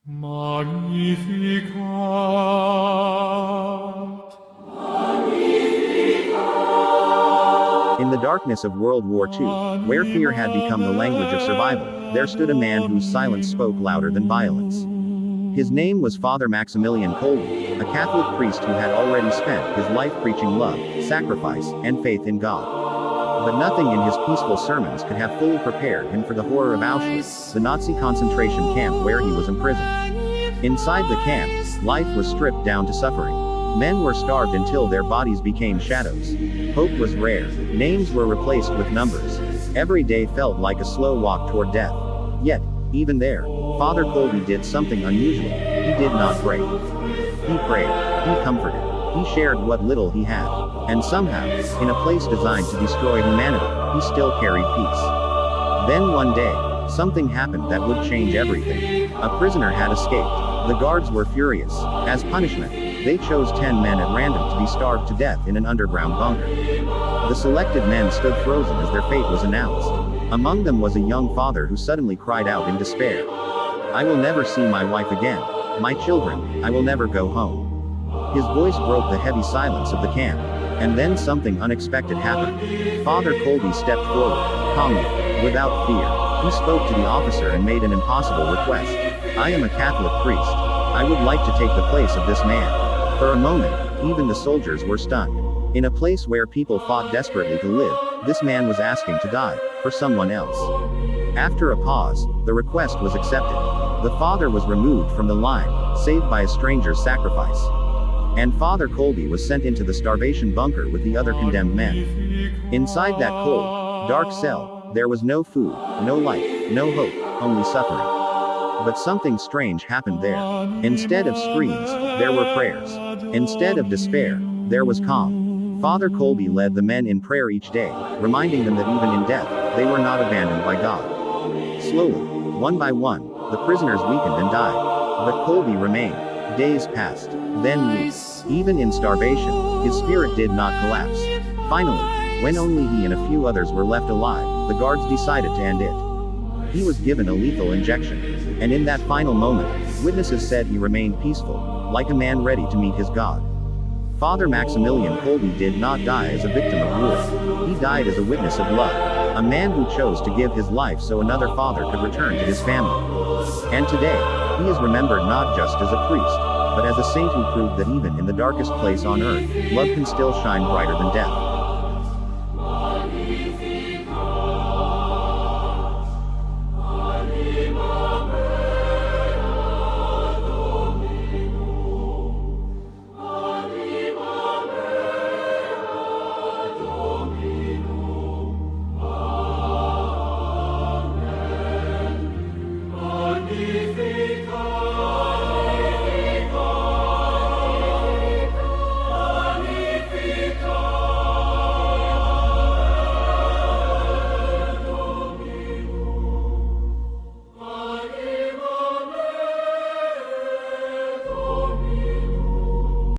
Magnificat. In the darkness of World War II, where fear had become the language of survival, there stood a man whose silence spoke louder than violence. His name was Father Maximilian Kolbe, a Catholic priest who had already spent his life preaching love, sacrifice, and faith in God. But nothing in his peaceful sermons could have fully prepared him for the horror of Auschwitz, the Nazi concentration camp where he was imprisoned. Inside the camp, life was stripped down to suffering. Men were starved until their bodies became shadows. Hope was rare. Names were replaced with numbers. Every day felt like a slow walk toward death. Yet, even there, Father Kolbe did something unusual. He did not break. He prayed. He comforted. He shared what little he had. And somehow, in a place designed to destroy humanity, he still carried peace. Then one day, something happened that would change everything. A prisoner had escaped. The guards were furious. As punishment, they chose 10 men at random to be starved to death in an underground bunker. The selected men stood frozen as their fate was announced. Among them was a young father who suddenly cried out in despair. "I will never see my wife again. My children, I will never go home." His voice broke the heavy silence of the camp. And then something unexpected happened. Father Kolbe stepped forward, calmly, without fear. He spoke to the officer and made an impossible request. "I am a Catholic priest. I would like to take the place of this man." For a moment, even the soldiers were stunned. In a place where people fought desperately to live, this man was asking to die, for someone else. After a pause, the request was accepted. The father was removed from the line, saved by a stranger's sacrifice. And Father Kolbe was sent into the starvation bunker with the other condemned men. Inside that cold, dark cell, there was no food, no light, no hope, only suffering. But something strange happened there. Instead of screams, there were prayers. Instead of despair, there was calm. Father Kolbe led the men in prayer each day, reminding them that even in death, they were not abandoned by God. Slowly, one by one, the prisoners weakened and died. But Kolbe remained. Days passed, then weeks. Even in starvation, his spirit did not collapse. Finally, when only he and a few others were left alive, the guards decided to end it. He was given a lethal injection. And in that final moment, witnesses said he remained peaceful, like a man ready to meet his God. Father Maximilian Kolbe did not die as a victim of war. He died as a witness of love. A man who chose to give his life so another father could return to his family. And today, he is remembered not just as a priest, but as a saint who proved that even in the darkest place on earth, love can still shine brighter than death.